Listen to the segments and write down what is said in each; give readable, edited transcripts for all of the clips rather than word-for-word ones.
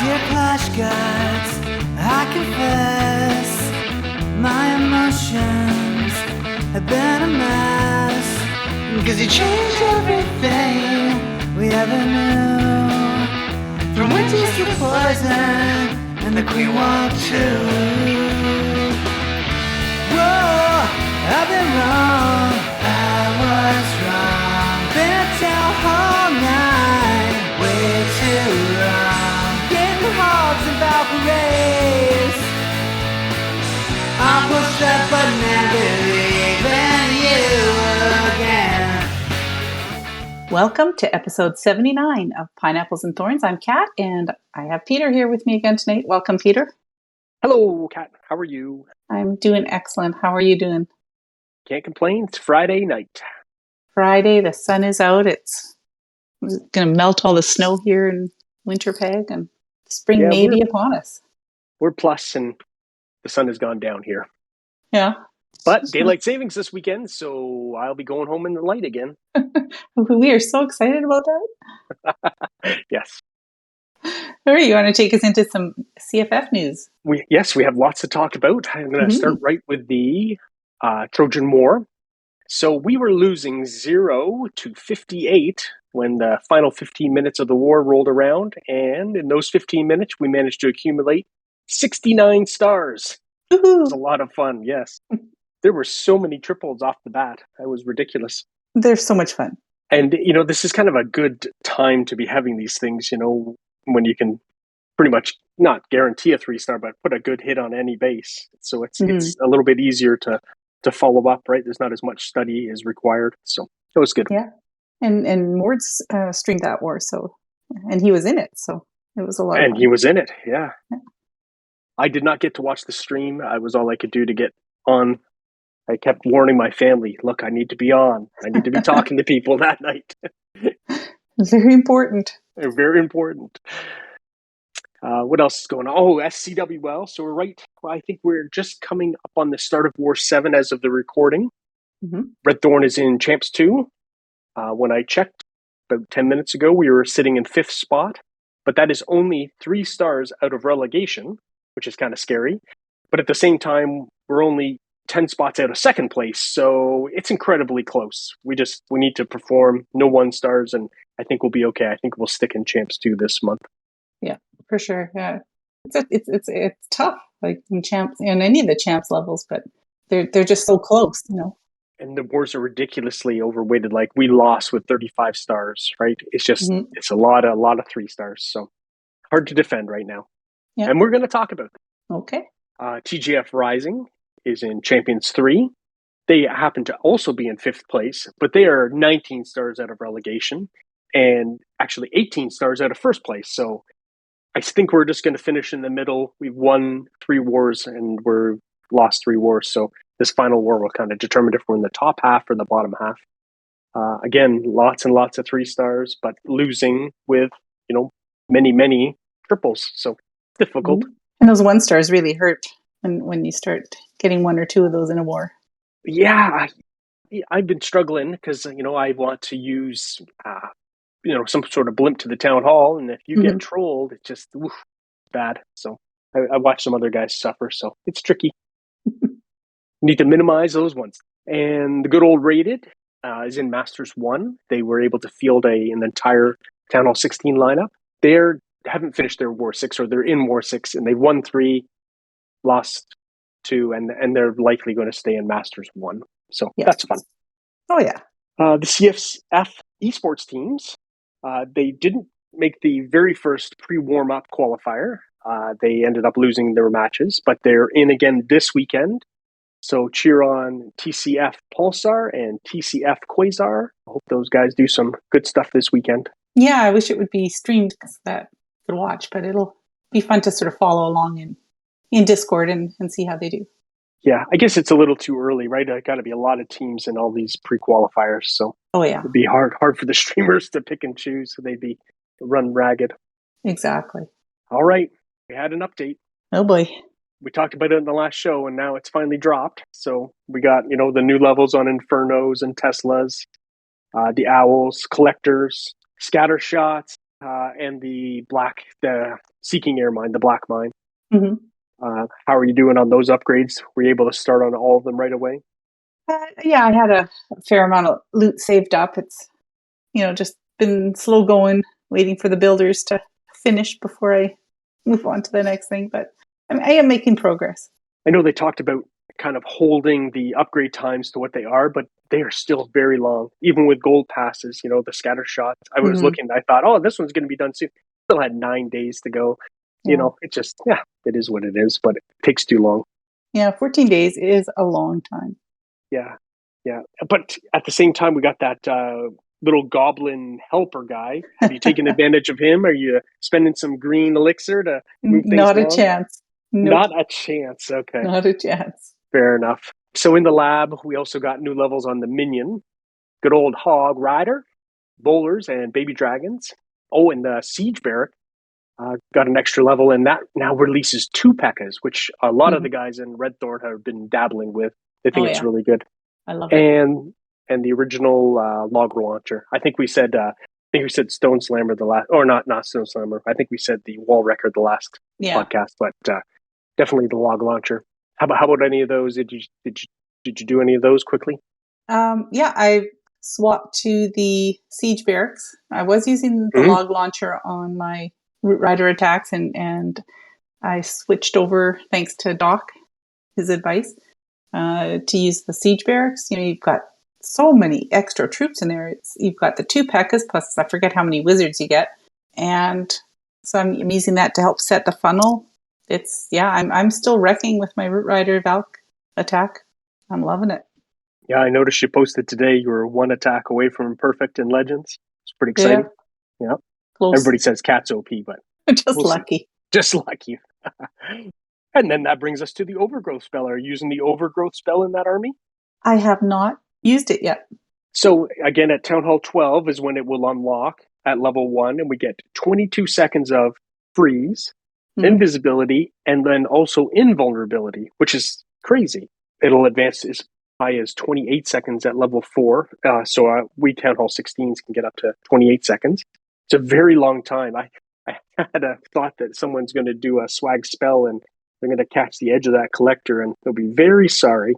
Dear Clash Guards, I confess my emotions have been a mess. Cause you changed everything we ever knew. From witches to poison and the Queen walked too. Whoa, I've been wrong, I was wrong. Been at town all night, way too long. Getting hogs and Valkyries. I'll push that button and believe in you again. Welcome to episode 79 of Pineapples and Thorns. I'm Kat, and I have Peter here with me again tonight. Welcome, Peter. Hello, Kat. How are you? I'm doing excellent. How are you doing? Can't complain. It's Friday night. Friday, the sun is out. It's going to melt all the snow here in Winterpeg, and spring may be upon us. We're plus, and the sun has gone down here. Yeah. But daylight savings this weekend, so I'll be going home in the light again. We are so excited about that. Yes. All right, you want to take us into some CFF news? We have lots to talk about. I'm going to start right with the Trojan War. So we were losing 0-58 when the final 15 minutes of the war rolled around. And in those 15 minutes, we managed to accumulate 69 stars. It was a lot of fun, yes. There were so many triples off the bat. That was ridiculous. They're so much fun. And, this is kind of a good time to be having these things, when you can pretty much not guarantee a 3-star, but put a good hit on any base. So it's a little bit easier to follow up, right? There's not as much study is required. So it was good. Yeah. And Mord's streamed that war, and he was in it. So it was a lot of fun. And he was in it, yeah. I did not get to watch the stream. I was all I could do to get on. I kept warning my family, look, I need to be on. I need to be talking to people that night. Very important. Very important. What else is going on? Oh, SCWL. So I think we're just coming up on the start of War 7 as of the recording. Red Thorn is in Champs 2. When I checked about 10 minutes ago, we were sitting in 5th spot. But that is only 3 stars out of relegation, which is kind of scary. But at the same time, we're only 10 spots out of 2nd place. So it's incredibly close. We need to perform, no 1 stars, and I think we'll be okay. I think we'll stick in Champs 2 this month. Yeah, for sure. Yeah. It's tough, like in Champs and any of the Champs levels, but they're just so close, And the wars are ridiculously overweighted. Like we lost with 35 stars, right? It's just it's a lot of 3 stars. So hard to defend right now. Yeah. And we're going to talk about them. Okay. TGF Rising is in Champions 3. They happen to also be in 5th place, but they are 19 stars out of relegation and actually 18 stars out of 1st place. So I think we're just going to finish in the middle. We've won 3 wars and we're lost 3 wars. So this final war will kind of determine if we're in the top half or the bottom half. Again, lots and lots of 3 stars, but losing with, many, many triples. So difficult. And those 1 stars really hurt when you start getting 1 or 2 of those in a war. Yeah, I've been struggling because, I want to use, some sort of blimp to the town hall. And if you get trolled, it's just bad. So I watch some other guys suffer. So it's tricky. Need to minimize those ones. And the good old Rated is in Masters 1. They were able to field an entire Town Hall 16 lineup. They haven't finished their War 6, or they're in War 6, and they've won 3, lost 2, and they're likely going to stay in Masters 1. So that's fun. Oh, yeah. The CFF esports teams, they didn't make the very first pre-warm-up qualifier. They ended up losing their matches, but they're in again this weekend. So cheer on TCF Pulsar and TCF Quasar. I hope those guys do some good stuff this weekend. Yeah, I wish it would be streamed because that could watch, but it'll be fun to sort of follow along in Discord and see how they do. Yeah, I guess it's a little too early, right? There got to be a lot of teams in all these pre-qualifiers, so it'd be hard for the streamers to pick and choose, so they'd be run ragged. Exactly. All right, we had an update. Oh boy. We talked about it in the last show, and now it's finally dropped. So we got, the new levels on Infernos and Teslas, the Owls, Collectors, Scatter Shots, and the Seeking Air Mine, the Black Mine. Mm-hmm. How are you doing on those upgrades? Were you able to start on all of them right away? Yeah, I had a fair amount of loot saved up. It's, just been slow going, waiting for the builders to finish before I move on to the next thing. But I am making progress. I know they talked about kind of holding the upgrade times to what they are, but they are still very long. Even with gold passes, the scatter shots. I was looking, I thought, oh, this one's going to be done soon. Still had 9 days to go. It just, it is what it is, but it takes too long. Yeah, 14 days is a long time. Yeah. But at the same time, we got that little goblin helper guy. Have you taken advantage of him? Are you spending some green elixir to move things Not along? a chance. Nope. Not a chance. Okay. Not a chance. Fair enough. So in the lab, we also got new levels on the minion. Good old Hog Rider, Bowlers, and Baby Dragons. Oh, and the Siege Barrack got an extra level, and that now releases 2 P.E.K.K.A.s, which a lot of the guys in Redthorn have been dabbling with. They think it's really good. I love it. And the original log launcher. I think we said Stone Slammer the last, or not Stone Slammer. I think we said the Wall Wrecker the last podcast, but definitely the log launcher. How about any of those? Did you do any of those quickly? I swapped to the Siege Barracks. I was using the log launcher on my Root Rider attacks, and I switched over, thanks to Doc, his advice, to use the Siege Barracks. You've got so many extra troops in there. You've got the 2 P.E.K.K.A.s, plus I forget how many wizards you get. And so I'm using that to help set the funnel. I'm still wrecking with my Root Rider Valk attack. I'm loving it. Yeah, I noticed you posted today you were 1 attack away from perfect in Legends. It's pretty exciting. Yeah. Close. Everybody says Cat's OP, but just lucky. See. Just lucky. And then that brings us to the Overgrowth spell. Are you using the Overgrowth spell in that army? I have not used it yet. So again, at Town Hall 12 is when it will unlock at level 1, and we get 22 seconds of freeze, invisibility, and then also invulnerability, which is crazy. It'll advance as high as 28 seconds at level 4. So we Town Hall 16s can get up to 28 seconds. It's a very long time. I had a thought that someone's going to do a swag spell and they're going to catch the edge of that collector and they'll be very sorry.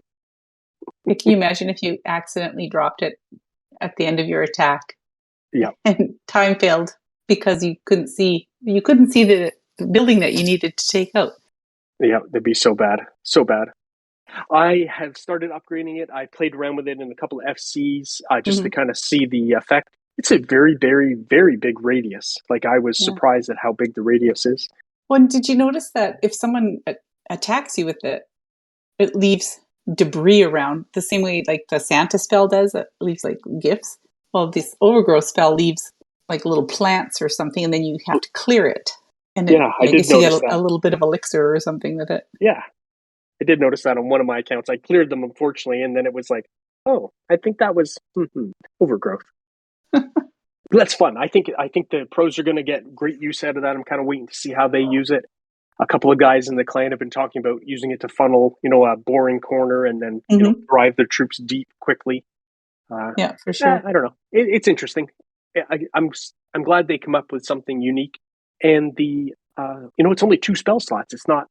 Can you imagine if you accidentally dropped it at the end of your attack? Yeah. And time failed because you couldn't see the building that you needed to take out. Yeah, that'd be so bad. So bad. I have started upgrading it. I played around with it in a couple of FCs just to kind of see the effect. It's a very, very, very big radius. Like, I was surprised at how big the radius is. Well, did you notice that if someone attacks you with it, it leaves debris around the same way like the Santa spell does? It leaves like gifts. Well, this Overgrowth spell leaves like little plants or something, and then you have to clear it. And I did you notice get a little bit of elixir or something with it. Yeah, I did notice that on one of my accounts. I cleared them, unfortunately, and then it was like, oh, I think that was Overgrowth. That's fun. I think the pros are going to get great use out of that. I'm kind of waiting to see how they use it. A couple of guys in the clan have been talking about using it to funnel, a boring corner and then drive their troops deep quickly. Yeah, for sure. I don't know. It's interesting. I'm glad they come up with something unique. And it's only 2 spell slots. It's not,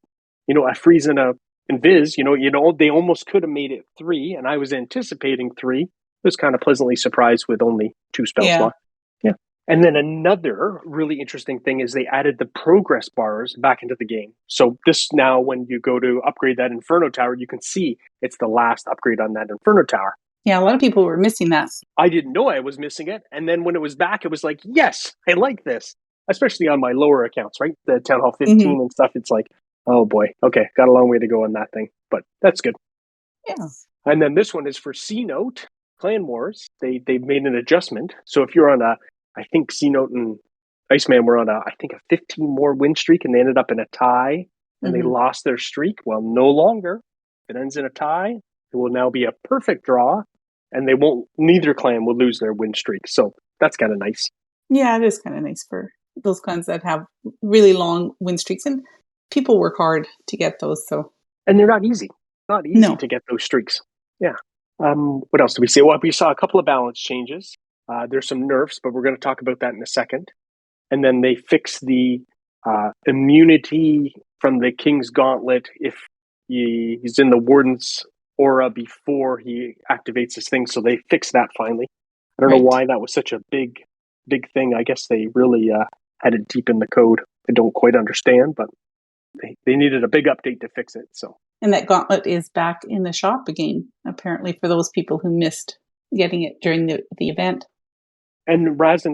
a freeze and a invis. They almost could have made it 3, and I was anticipating 3. I was kind of pleasantly surprised with only 2 spell slots. Yeah. And then another really interesting thing is they added the progress bars back into the game. So this now, when you go to upgrade that Inferno Tower, you can see it's the last upgrade on that Inferno Tower. Yeah, a lot of people were missing that. I didn't know I was missing it. And then when it was back, it was like, yes, I like this. Especially on my lower accounts, right? The Town Hall 15 and stuff. It's like, oh boy, okay, got a long way to go on that thing. But that's good. Yeah. And then this one is for C-Note, Clan Wars. They've made an adjustment. So if you're on I think C-Note and Iceman were on a 15 more win streak, and they ended up in a tie, and they lost their streak. Well, no longer. If it ends in a tie, it will now be a perfect draw, and neither clan will lose their win streak. So that's kind of nice. Yeah, it is kind of nice for those clans that have really long win streaks, and people work hard to get those. And they're not easy. Not easy to get those streaks. Yeah. What else did we see? Well, we saw a couple of balance changes. There's some nerfs, but we're going to talk about that in a second. And then they fixed the immunity from the King's Gauntlet if he's in the Warden's aura before he activates his thing. So they fixed that finally. I don't know why that was such a big thing. I guess they really had it deep in the code. I don't quite understand, but they needed a big update to fix it. So. And that gauntlet is back in the shop again, apparently, for those people who missed getting it during the event. And Raz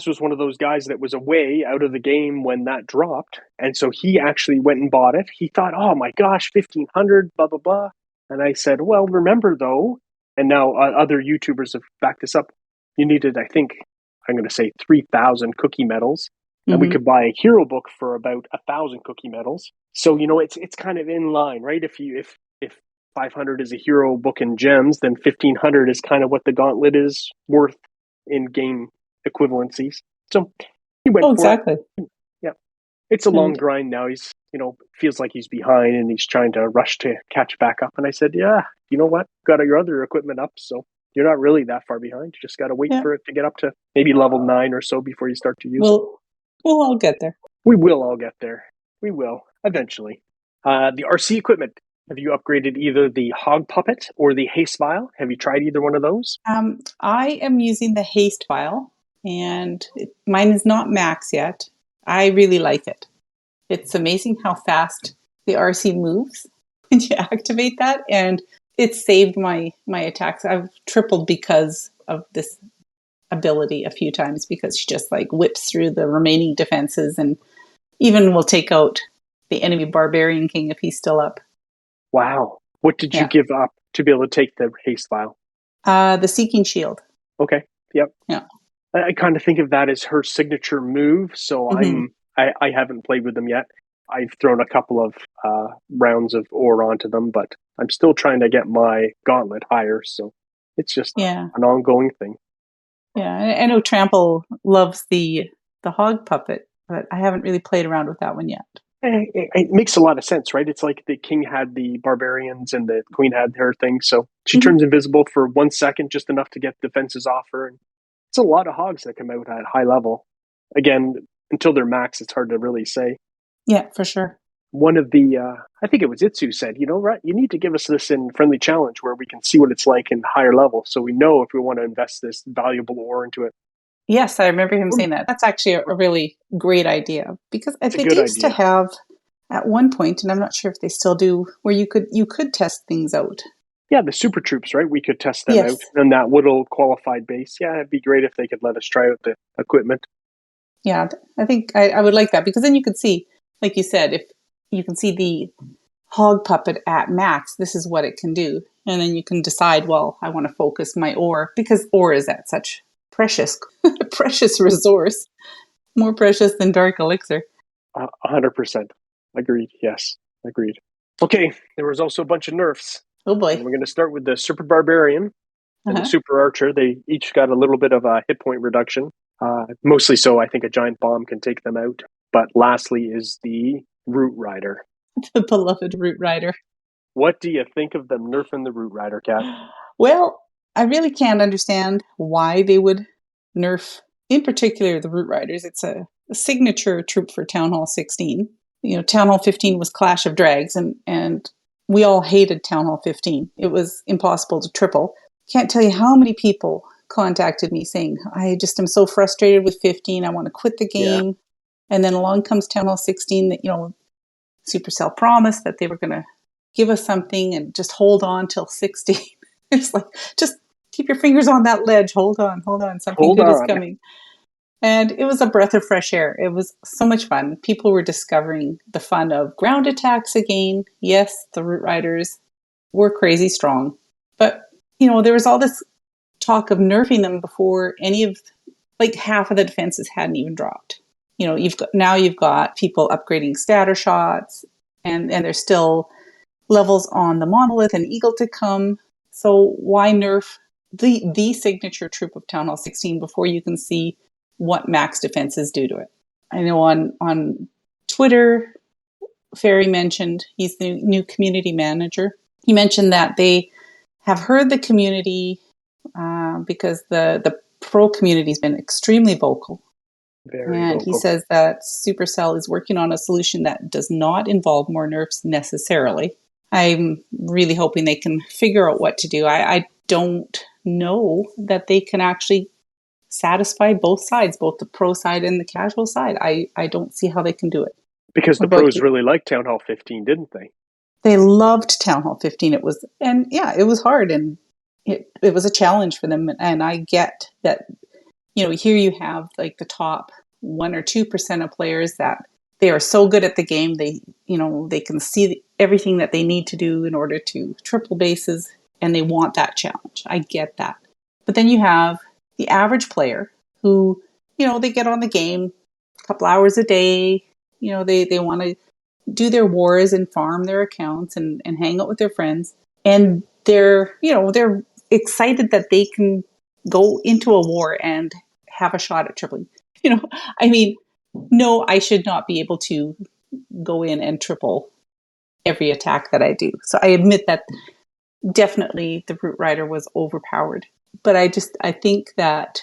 was one of those guys that was away out of the game when that dropped. And so he actually went and bought it. He thought, oh my gosh, 1,500, blah, blah, blah. And I said, well, remember though, and now other YouTubers have backed this up, you needed, I think, I'm going to say 3,000 cookie medals. And we could buy a hero book for about 1,000 cookie medals. So, it's kind of in line, right? If 500 is a hero book in gems, then 1,500 is kind of what the gauntlet is worth in game equivalencies. So he went for exactly. It. Yeah. It's a long grind now. He's, feels like he's behind and he's trying to rush to catch back up. And I said, yeah, you know what? Got your other equipment up. So you're not really that far behind. You just got to wait for it to get up to maybe level 9 or so before you start to use it. We'll all get there. We will all get there. We will eventually. The RC equipment. Have you upgraded either the Hog Puppet or the Haste Vial? Have you tried either one of those? I am using the Haste Vial, and mine is not max yet. I really like it. It's amazing how fast the RC moves when you activate that, and it saved my attacks. I've tripled because of this ability a few times, because she just whips through the remaining defenses and even will take out the enemy Barbarian King if he's still up. Wow. What did you give up to be able to take the Haste Vial? The Seeking Shield. Okay. Yep. Yeah. I kind of think of that as her signature move, so I haven't played with them yet. I've thrown a couple of rounds of ore onto them, but I'm still trying to get my gauntlet higher, so it's just an ongoing thing. Yeah, I know Trample loves the Hog Puppet, but I haven't really played around with that one yet. It makes a lot of sense, right? It's like the king had the barbarians and the queen had her thing, so she turns invisible for 1 second, just enough to get defenses off her. And it's a lot of hogs that come out at high level. Again, until they're max, it's hard to really say. Yeah, for sure. One of the, I think it was Itsu said, you need to give us this in Friendly Challenge where we can see what it's like in higher level, so we know if we want to invest this valuable ore into it. Yes, I remember him saying that. That's actually a really great idea, because they used to have at one point, and I'm not sure if they still do, where you could test things out. Yeah, the super troops, right? We could test them out in that little qualified base. Yeah, it'd be great if they could let us try out the equipment. Yeah, I think I would like that, because then you could see, like you said, if you can see the Hog Puppet at max, this is what it can do. And then you can decide, well, I want to focus my ore, because ore is at such precious resource, more precious than Dark Elixir. 100%. Agreed. Yes, agreed. Okay, there was also a bunch of nerfs. Oh boy. And we're going to start with the Super Barbarian and the Super Archer. They each got a little bit of a hit point reduction. Mostly so, I think a giant bomb can take them out. But lastly is the Root Rider. The beloved Root Rider. What do you think of them nerfing the Root Rider, Kat? Well, I really can't understand why they would nerf, in particular, the Root Riders. It's a signature troop for Town Hall 16. Town Hall 15 was Clash of Drags, and we all hated Town Hall 15. It was impossible to triple. Can't tell you how many people contacted me saying, I just am so frustrated with 15. I want to quit the game. Yeah. And then along comes Town Hall 16 that, Supercell promised that they were going to give us something and just hold on till 16. It's like, just keep your fingers on that ledge. Hold on. Something good is coming. And it was a breath of fresh air. It was so much fun. People were discovering the fun of ground attacks again. Yes, the Root Riders were crazy strong. But, there was all this talk of nerfing them before half of the defenses hadn't even dropped. You've got people upgrading scatter shots, and there's still levels on the Monolith and Eagle to come. So why nerf the signature troop of Town Hall 16 before you can see what max defenses do to it? I know on Twitter, Ferry mentioned, he's the new community manager. He mentioned that they have heard the community because the pro community has been extremely vocal Very And he local. says that Supercell is working on a solution that does not involve more nerfs necessarily. I'm really hoping they can figure out what to do. I don't know that they can actually satisfy both sides, both the pro side and the casual side. I don't see how they can do it. Because What the about pros you? really liked Town Hall 15, didn't they? They loved Town Hall 15. It was, and yeah, it was hard and it was a challenge for them. And I get that, here you have like the top 1 or 2% of players that they are so good at the game. They can see everything that they need to do in order to triple bases and they want that challenge. I get that. But then you have the average player who, they get on the game a couple hours a day. They want to do their wars and farm their accounts and hang out with their friends. And they're excited that they can go into a war and have a shot at tripling. I mean, no, I should not be able to go in and triple every attack that I do. So I admit that definitely the Root Rider was overpowered. But I think that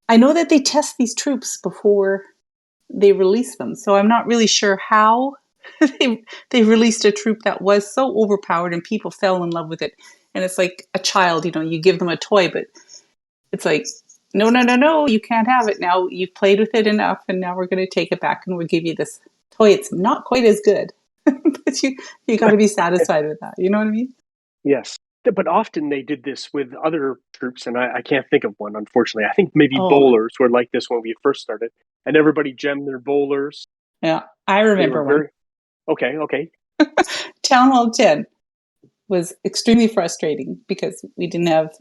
I know that they test these troops before they release them. So I'm not really sure how they released a troop that was so overpowered and people fell in love with it. And it's like a child, you give them a toy, but it's like, no, no, no, no, you can't have it. Now you've played with it enough and now we're going to take it back and we'll give you this toy. It's not quite as good, but you got to be satisfied with that. You know what I mean? Yes. But often they did this with other troops, and I can't think of one, unfortunately. I think maybe Oh, bowlers were like this when we first started, and everybody gemmed their bowlers. yeah. I They were remember one. very okay. Town Hall 10 was extremely frustrating because we didn't have,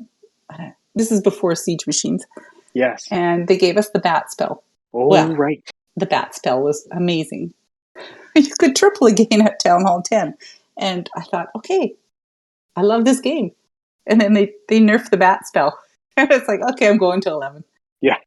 this is before Siege Machines, Yes. and they gave us the bat spell. Oh, Well, right. the bat spell was amazing. You could triple again at Town Hall 10. And I thought, okay, I love this game. And then they nerfed the bat spell. And it's like, okay, I'm going to 11. Yeah.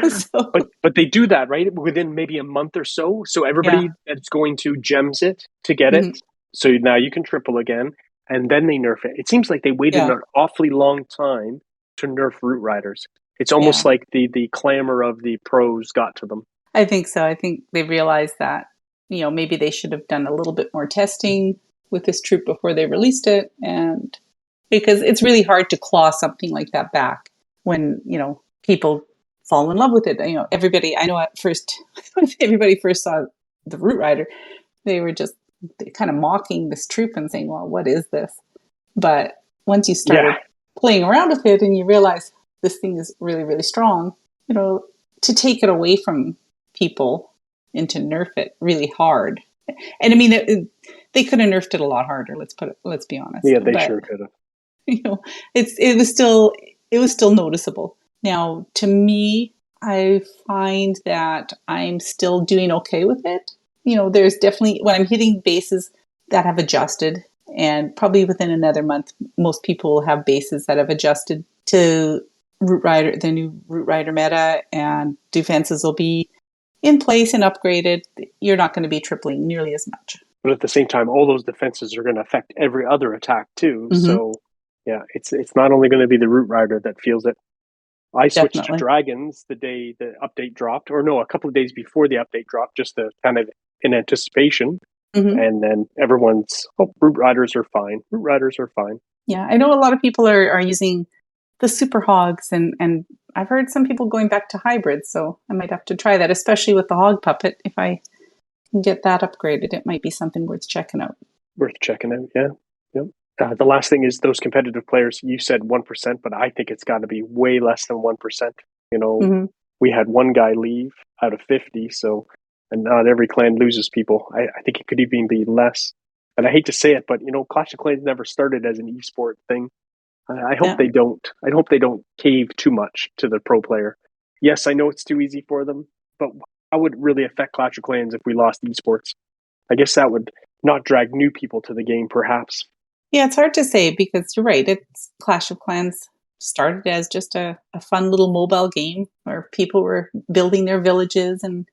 So, but they do that, right? Within maybe a month or so. So yeah. everybody that's going to gems it to get Mhm. it. So now you can triple again, and then they nerf it. It seems like they waited Yeah. an awfully long time to nerf Root Riders. It's almost Yeah. like the clamor of the pros got to them. I think so. I think they realized that, maybe they should have done a little bit more testing with this troop before they released it. And because it's really hard to claw something like that back when, people fall in love with it. Everybody, I know at first, when everybody first saw the Root Rider, they were just kind of mocking this troop and saying, well, what is this? But once you started playing around with it and you realize this thing is really, really strong, to take it away from people and to nerf it really hard. And I mean, they could have nerfed it a lot harder. Let's be honest. Yeah, they but, sure could have. it was still noticeable. Now, to me, I find that I'm still doing okay with it. There's definitely, when I'm hitting bases that have adjusted, and probably within another month, most people will have bases that have adjusted to the new Root Rider meta, and defenses will be in place and upgraded. You're not going to be tripling nearly as much. But at the same time, all those defenses are going to affect every other attack too. Mm-hmm. So yeah, it's not only going to be the Root Rider that feels it. I switched Definitely. to Dragons the day the update dropped, or no, a couple of days before the update dropped, just to kind of in anticipation. Mm-hmm. And then everyone's, Root Riders are fine. Root Riders are fine. Yeah, I know a lot of people are using the Super Hogs, and I've heard some people going back to hybrids, so I might have to try that, especially with the Hog Puppet. If I can get that upgraded, it might be something worth checking out. Worth checking out, yeah. Yep. The last thing is those competitive players, you said 1%, but I think it's got to be way less than 1%. Mm-hmm. We had one guy leave out of 50, so, and not every clan loses people. I think it could even be less. And I hate to say it, but, Clash of Clans never started as an esport thing. I hope they don't. I hope they don't cave too much to the pro player. Yes, I know it's too easy for them, but how would it really affect Clash of Clans if we lost esports? I guess that would not drag new people to the game, perhaps. Yeah, it's hard to say because you're right. It's Clash of Clans started as just a fun little mobile game where people were building their villages, and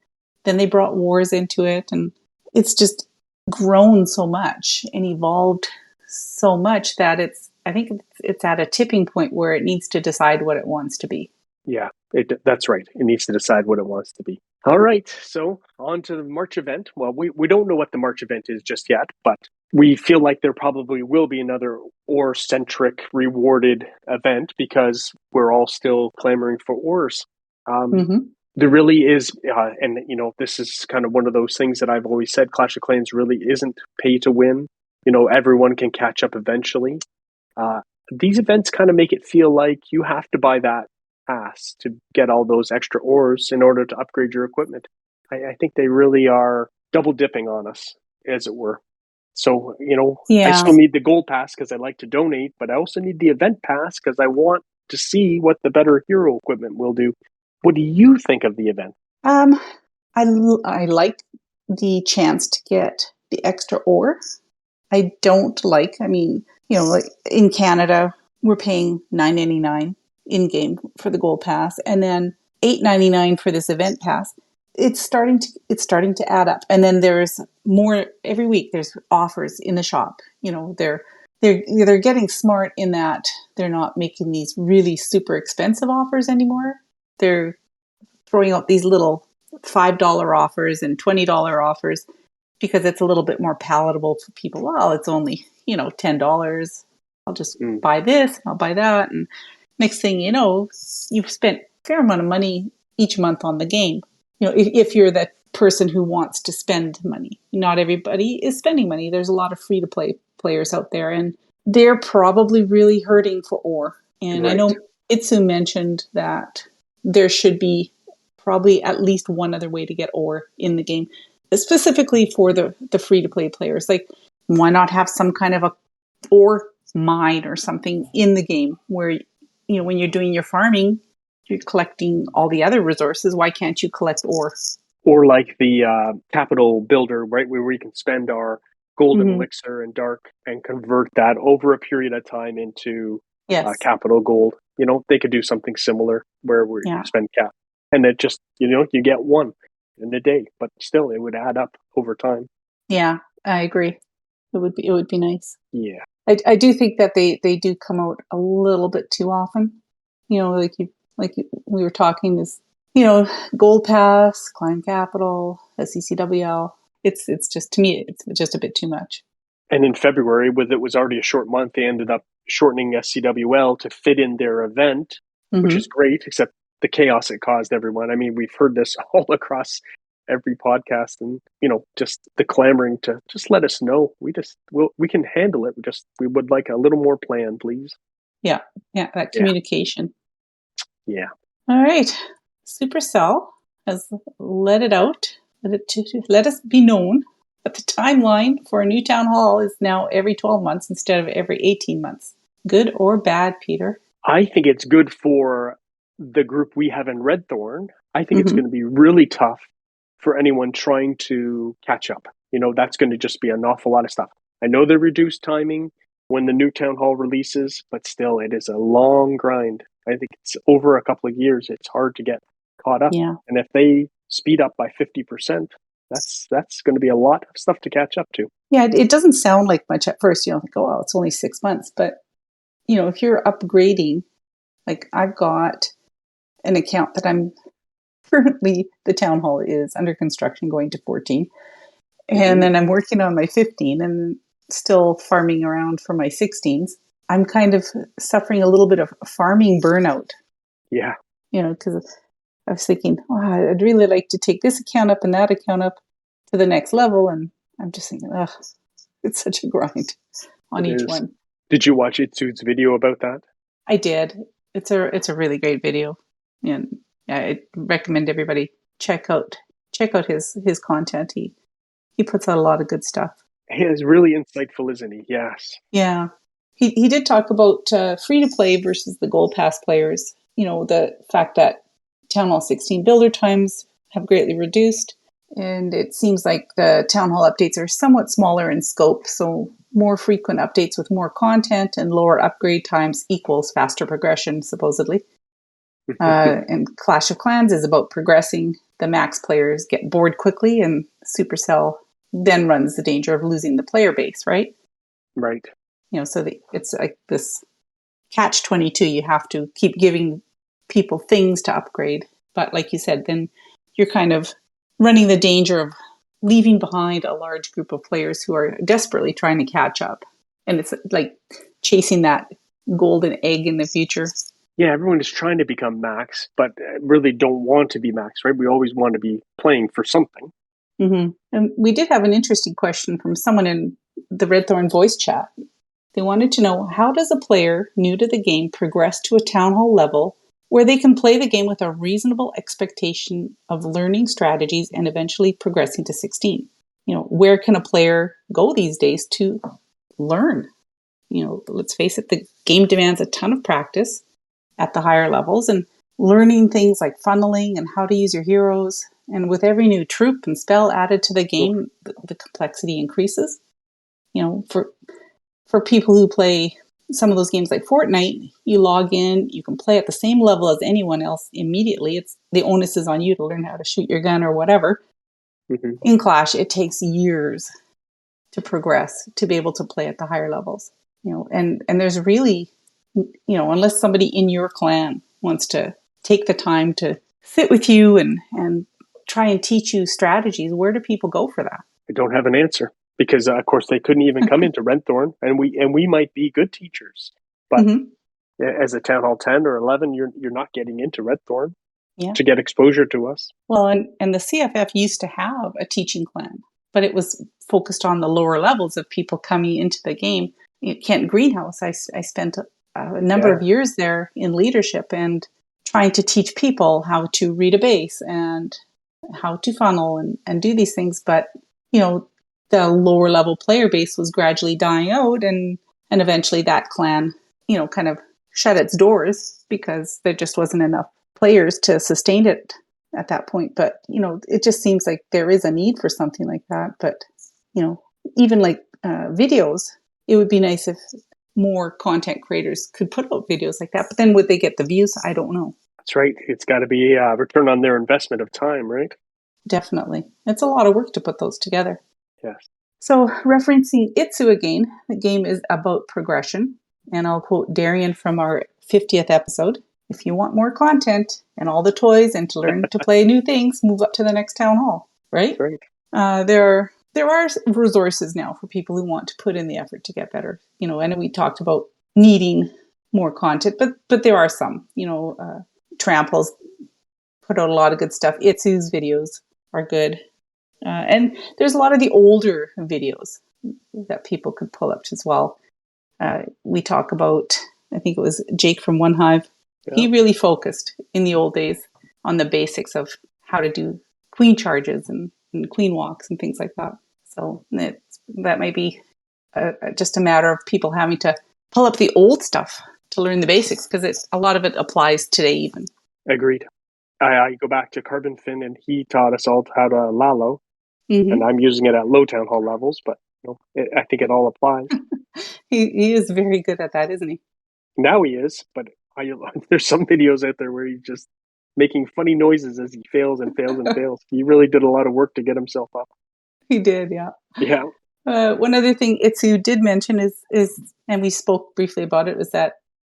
then they brought wars into it, and it's just grown so much and evolved so much that I think it's at a tipping point where it needs to decide what it wants to be. Yeah, that's right. It needs to decide what it wants to be. All right, so on to the March event. Well, we don't know what the March event is just yet, but we feel like there probably will be another ore-centric rewarded event because we're all still clamoring for ores. Mm-hmm. There really is, and this is kind of one of those things that I've always said, Clash of Clans really isn't pay to win. Everyone can catch up eventually. These events kind of make it feel like you have to buy that pass to get all those extra ores in order to upgrade your equipment. I think they really are double dipping on us, as it were. So, I Yeah. still need the gold pass because I like to donate, but I also need the event pass because I want to see what the better hero equipment will do. What do you think of the event? I like the chance to get the extra ore. I don't like, like in Canada, we're paying $9.99 in game for the gold pass, and then $8.99 for this event pass. It's starting to add up, and then there's more every week. There's offers in the shop. They're getting smart in that they're not making these really super expensive offers anymore. They're throwing out these little $5 offers and $20 offers because it's a little bit more palatable for people. Well, it's only, $10. I'll just buy this, I'll buy that. And next thing you know, you've spent a fair amount of money each month on the game. If you're that person who wants to spend money. Not everybody is spending money. There's a lot of free to play players out there, and they're probably really hurting for ore. And Right. I know Itsu mentioned that there should be probably at least one other way to get ore in the game, specifically for the free to play players. Like, why not have some kind of a ore mine or something in the game where, when you're doing your farming, you're collecting all the other resources. Why can't you collect ore? Or like the capital builder, right, where we can spend our golden elixir and dark and convert that over a period of time into Yes. capital gold. They could do something similar where we spend cap, and it just you get one in a day, but still it would add up over time. Yeah, I agree. It would be nice. Yeah, I do think that they do come out a little bit too often. We were talking this. Gold Pass, Climb Capital, SCCWL. It's just, to me, it's just a bit too much. And in February, with it was already a short month, they ended up shortening SCWL to fit in their event, which is great, except the chaos it caused everyone. I mean, we've heard this all across every podcast, and just the clamoring to just let us know. We can handle it. We would like a little more plan, please. Yeah, that communication. Yeah. All right. Supercell has let it out. Let us be known that the timeline for a new town hall is now every 12 months instead of every 18 months. Good or bad, Peter? I think it's good for the group we have in Redthorn. I think it's going to be really tough for anyone trying to catch up. That's going to just be an awful lot of stuff. I know they reduced timing when the new town hall releases, but still, it is a long grind. I think it's over a couple of years. It's hard to get caught up. Yeah. And if they speed up by 50%, that's going to be a lot of stuff to catch up to. Yeah, it doesn't sound like much at first. Think, oh, it's only 6 months. But, if you're upgrading, like I've got an account that I'm currently, the town hall is under construction, going to 14. And then I'm working on my 15 and still farming around for my 16s. I'm kind of suffering a little bit of farming burnout. Yeah. Because I was thinking, I'd really like to take this account up and that account up to the next level. And I'm just thinking, it's such a grind on each one. Did you watch Itsu's video about that? I did. It's a really great video. And I recommend everybody check out his content. He puts out a lot of good stuff. He is really insightful, isn't he? Yes. Yeah. He did talk about free-to-play versus the Gold Pass players. The fact that Town Hall 16 builder times have greatly reduced. And it seems like the Town Hall updates are somewhat smaller in scope. So more frequent updates with more content and lower upgrade times equals faster progression, supposedly. And Clash of Clans is about progressing. The max players get bored quickly, and Supercell then runs the danger of losing the player base, right? Right. So it's like this catch-22. You have to keep giving people things to upgrade. But like you said, then you're kind of running the danger of leaving behind a large group of players who are desperately trying to catch up. And it's like chasing that golden egg in the future. Yeah, everyone is trying to become max, but really don't want to be max, right? We always want to be playing for something. Mm-hmm. And we did have an interesting question from someone in the Redthorn voice chat. They wanted to know, how does a player new to the game progress to a town hall level where they can play the game with a reasonable expectation of learning strategies and eventually progressing to 16? Where can a player go these days to learn? Let's face it, the game demands a ton of practice at the higher levels, and learning things like funneling and how to use your heroes. And with every new troop and spell added to the game, the complexity increases. For people who play some of those games like Fortnite, you log in, you can play at the same level as anyone else immediately. It's the onus is on you to learn how to shoot your gun or whatever. Mm-hmm. In Clash, it takes years to progress to be able to play at the higher levels. And there's really, unless somebody in your clan wants to take the time to sit with you and try and teach you strategies, where do people go for that? I don't have an answer. Because of course they couldn't even come into Redthorn, and we might be good teachers, but as a Town Hall 10 or 11, you're not getting into Redthorn to get exposure to us. Well, and the CFF used to have a teaching clan, but it was focused on the lower levels of people coming into the game. Kent Greenhouse, I spent a number of years there in leadership and trying to teach people how to read a base and how to funnel and do these things, but the lower level player base was gradually dying out, and eventually that clan, kind of shut its doors because there just wasn't enough players to sustain it at that point. But, it just seems like there is a need for something like that. But, even like videos, it would be nice if more content creators could put out videos like that. But then would they get the views? I don't know. That's right. It's got to be a return on their investment of time, right? Definitely. It's a lot of work to put those together. Yes. So referencing Itsu again, the game is about progression. And I'll quote Darian from our 50th episode. If you want more content and all the toys and to learn to play new things, move up to the next town hall, right? That's right. There are resources now for people who want to put in the effort to get better. And we talked about needing more content, but there are some, Tramples put out a lot of good stuff. Itsu's videos are good. And there's a lot of the older videos that people could pull up as well. We talk about, I think it was Jake from One Hive. Yeah. He really focused in the old days on the basics of how to do queen charges and queen walks and things like that. So that might be just a matter of people having to pull up the old stuff to learn the basics, because a lot of it applies today even. Agreed. I go back to Carbon Fin, and he taught us all how to Lalo. Mm-hmm. And I'm using it at low town hall levels, but I think it all applies. He is very good at that, isn't he? Now he is, but there's some videos out there where he's just making funny noises as he fails and fails and fails. He really did a lot of work to get himself up. He did, yeah. Yeah. One other thing Itsu did mention is, and we spoke briefly about it, was that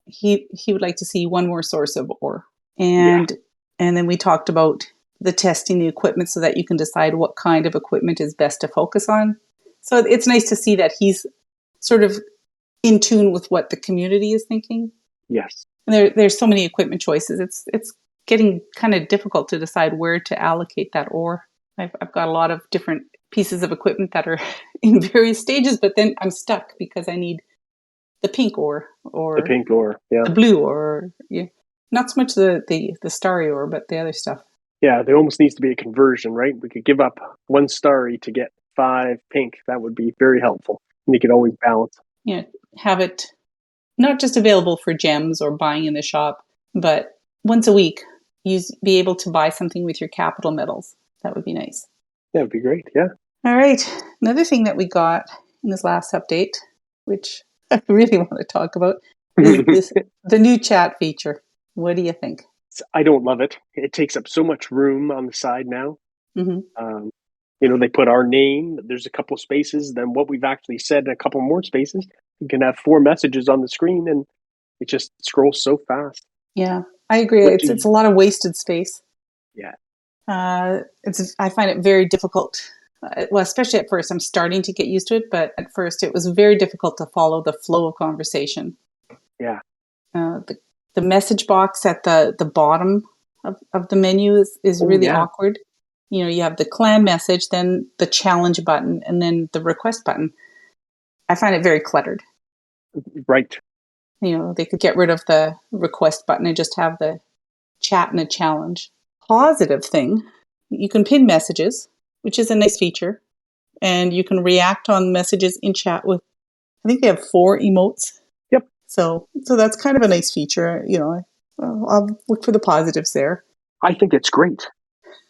he would like to see one more source of ore. And then we talked about the testing the equipment so that you can decide what kind of equipment is best to focus on. So it's nice to see that he's sort of in tune with what the community is thinking. Yes. And there's so many equipment choices. It's getting kind of difficult to decide where to allocate that ore. I've got a lot of different pieces of equipment that are in various stages, but then I'm stuck because I need the pink ore or the pink ore, yeah, the blue ore. Yeah. Not so much the starry ore, but the other stuff. Yeah, there almost needs to be a conversion, right? We could give up 1 starry to get 5 pink. That would be very helpful. And you could always balance. Yeah, have it not just available for gems or buying in the shop, but once a week, be able to buy something with your capital metals. That would be nice. That would be great, yeah. All right. Another thing that we got in this last update, which I really want to talk about, is the new chat feature. What do you think? I don't love it. It takes up so much room on the side now. Mm-hmm. They put our name, there's a couple spaces, then what we've actually said in a couple more spaces. You can have 4 messages on the screen, and it just scrolls so fast. Yeah. I agree. What It's do it's you, a lot of wasted space. yeah. I find it very difficult. Well, especially at first, I'm starting to get used to it, but at first, it was very difficult to follow the flow of conversation. Yeah. The message box at the bottom of the menu is Oh, really yeah. awkward. You know, you have the clan message, then the challenge button, and then the request button. I find it very cluttered. Right. You know, they could get rid of the request button and just have the chat and a challenge. Positive thing, you can pin messages, which is a nice feature, and you can react on messages in chat with, I think they have 4 emotes. Yep. So that's kind of a nice feature. You know, I'll look for the positives there. I think it's great.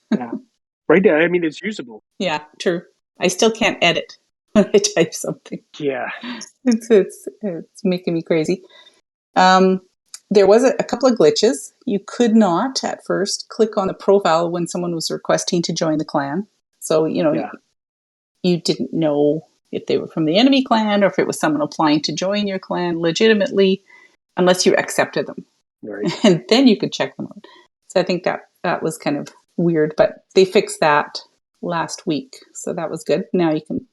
Yeah. Right. I mean, it's usable. Yeah, true. I still can't edit when I type something. Yeah. It's making me crazy. There was a couple of glitches. You could not at first click on the profile when someone was requesting to join the clan. So, you know, Yeah. you didn't know if they were from the enemy clan or if it was someone applying to join your clan legitimately, unless you accepted them. Right. And then you could check them out. So I think that was kind of weird, but they fixed that last week. So that was good. Now you can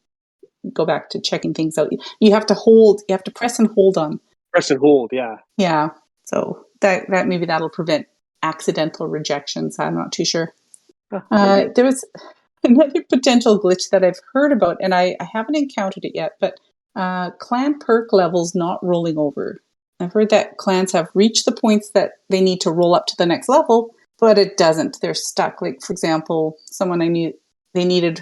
go back to checking things out. You have to press and hold on. Press and hold. Yeah. Yeah. So that maybe that'll prevent accidental rejections. I'm not too sure. Maybe. There was another potential glitch that I've heard about, and I haven't encountered it yet, but clan perk levels not rolling over. I've heard that clans have reached the points that they need to roll up to the next level, but it doesn't. They're stuck. Like, for example, someone I knew, they need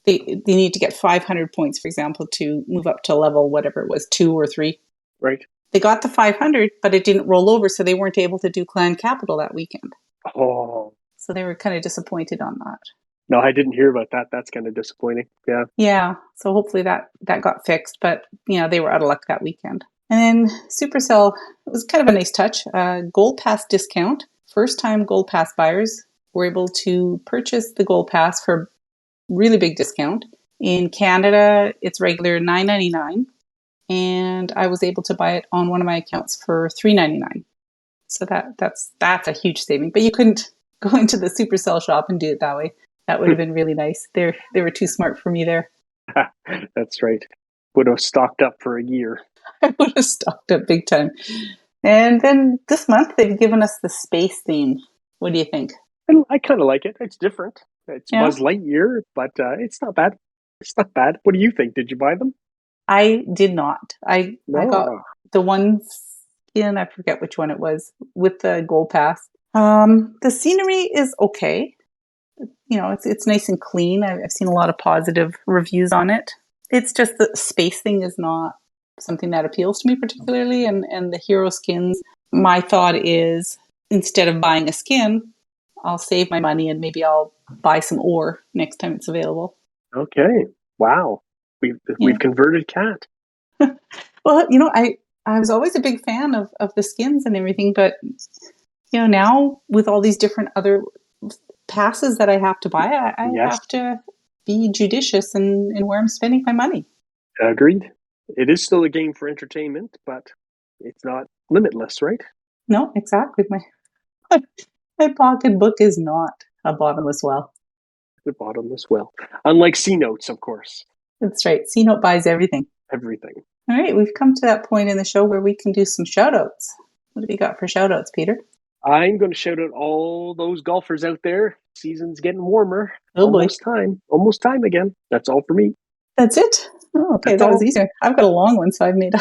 to get 500 points, for example, to move up to level, whatever it was, 2 or 3. Right. They got the 500, but it didn't roll over, so they weren't able to do clan capital that weekend. Oh. So they were kind of disappointed on that. No, I didn't hear about that. That's kind of disappointing. Yeah. Yeah, so hopefully that got fixed, but you know, they were out of luck that weekend. And then Supercell, it was kind of a nice touch. Gold Pass discount. First time Gold Pass buyers were able to purchase the Gold Pass for really big discount. In Canada, it's regular $9.99, and I was able to buy it on one of my accounts for $3.99. So that's a huge saving. But you couldn't go into the Supercell shop and do it that way. That would have been really nice. They were too smart for me there. That's right. Would have stocked up for a year. I would have stocked up big time. And then this month they've given us the space theme. What do you think? And I kind of like it. It's different. It's Yeah. Buzz Lightyear, but it's not bad. It's not bad. What do you think? Did you buy them? I did not. I got No. the one skin, I forget which one it was, with the gold pass. The scenery is okay. You know, it's nice and clean. I've seen a lot of positive reviews on it. It's just the space thing is not something that appeals to me particularly. And the hero skins, my thought is instead of buying a skin, I'll save my money and maybe I'll buy some ore next time it's available. Okay. Wow. We've converted Kat. Well, you know, I was always a big fan of the skins and everything, but you know, now with all these different other passes that I have to buy, I Yes. have to be judicious in where I'm spending my money. Agreed. It is still a game for entertainment, but it's not limitless, right? No, exactly. My pocketbook is not a bottomless well. The bottomless well. Unlike C Notes, of course. That's right. C-Note buys everything. Everything. All right, we've come to that point in the show where we can do some shout outs. What have you got for shout outs, Peter? I'm going to shout out all those golfers out there. Season's getting warmer. Oh boy. Almost time. Almost time again. That's all for me. That's it? Oh, okay, That's that was all. easier. I've got a long one, so I'm going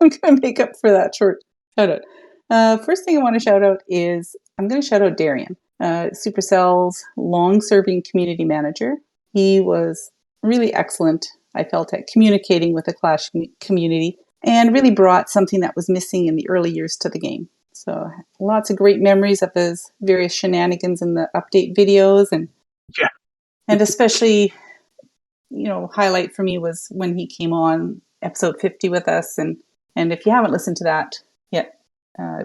to make up for that short shout out. First thing I want to shout out is I'm going to shout out Darian, Supercell's long-serving community manager. He was really excellent, I felt, at communicating with the Clash community and really brought something that was missing in the early years to the game. So lots of great memories of his various shenanigans in the update videos, and especially, you know, highlight for me was when he came on episode 50 with us, and if you haven't listened to that yet,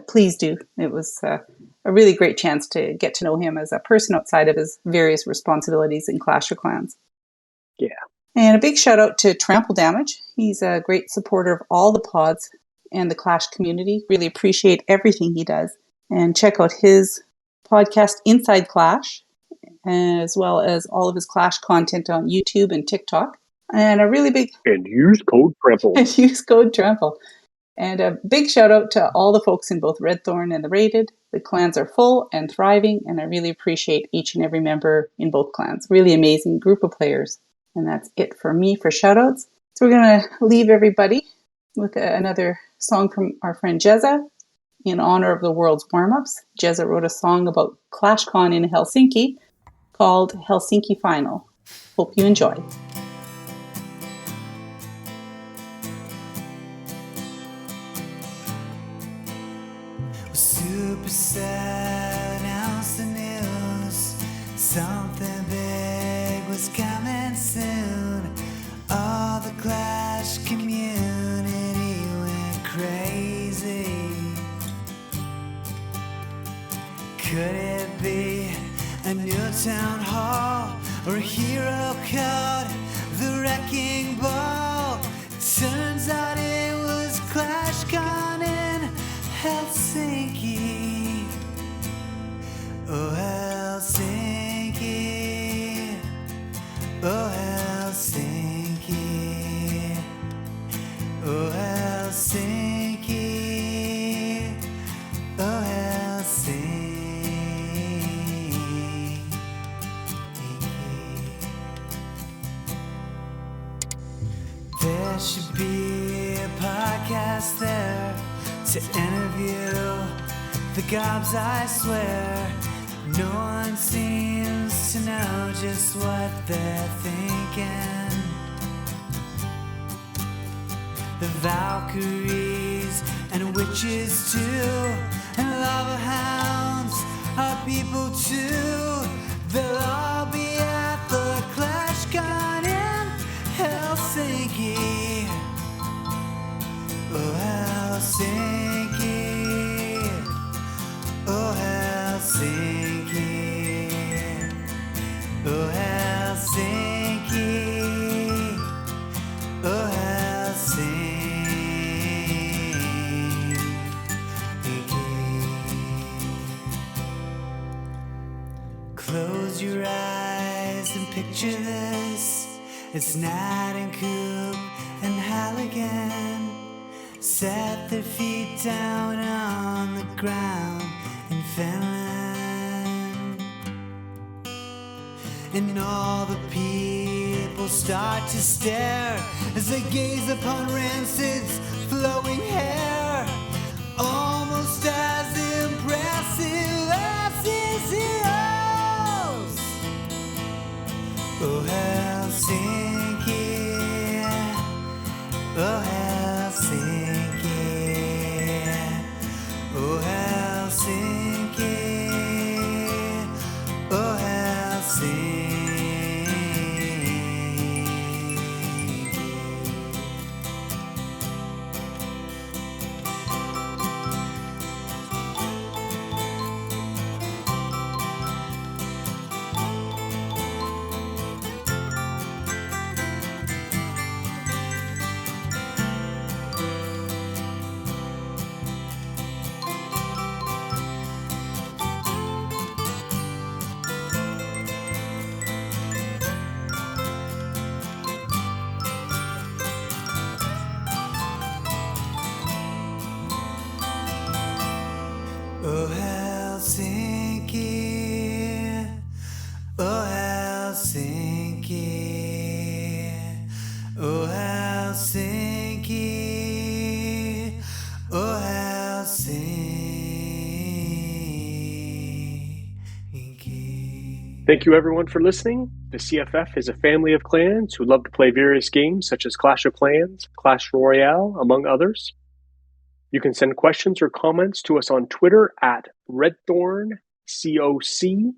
please do. It was a really great chance to get to know him as a person outside of his various responsibilities in Clash of Clans. Yeah. And a big shout out to Trample Damage. He's a great supporter of all the pods and the Clash community. Really appreciate everything he does. and check out his podcast, Inside Clash, as well as all of his Clash content on YouTube and TikTok. And a really big... And use code Trample. And use code Trample. And a big shout out to all the folks in both Redthorn and the Rated. The clans are full and thriving, and I really appreciate each and every member in both clans. Really amazing group of players. And that's it for me for shout outs. So we're going to leave everybody with another song from our friend Jezza in honor of the world's warm-ups. Jezza wrote a song about ClashCon in Helsinki called Helsinki Final. Hope you enjoy. Supercell announced the news. Something big was coming soon. All the Clash community went crazy. Could it be a new town hall or a hero code? The Wrecking Ball. Turns out it was ClashCon in Helsinki. Oh, Helsinki. Oh, Helsinki. Oh, Helsinki. Oh, Helsinki. There should be a podcast there to interview the gobs, I swear. No one seems to know just what they're thinking. The Valkyries and witches too, and lava hounds are people too. They'll all be at the ClashCon in Helsinki. Oh, Helsinki. Oh, Helsinki. Oh, Helsinki. Oh, Helsinki. Close your eyes and picture this. It's Nat and Coop and Halligan. Set their feet down on the ground in Finland. And all the people start to stare as they gaze upon Rancid's flowing hair, almost as impressive as his heroes. Oh, Helsinki. Oh, Helsinki. Oh, Helsinki. Oh, Helsinki. Oh, Helsinki. Oh, Helsinki. Oh, Helsinki. Oh, Helsinki. Thank you, everyone, for listening. The CFF is a family of clans who love to play various games such as Clash of Clans, Clash Royale, among others. You can send questions or comments to us on Twitter at RedthornCOC.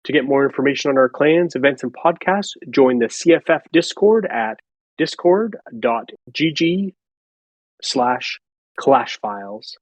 To get more information on our clans, events, and podcasts, join the CFF Discord at discord.gg/clashfiles.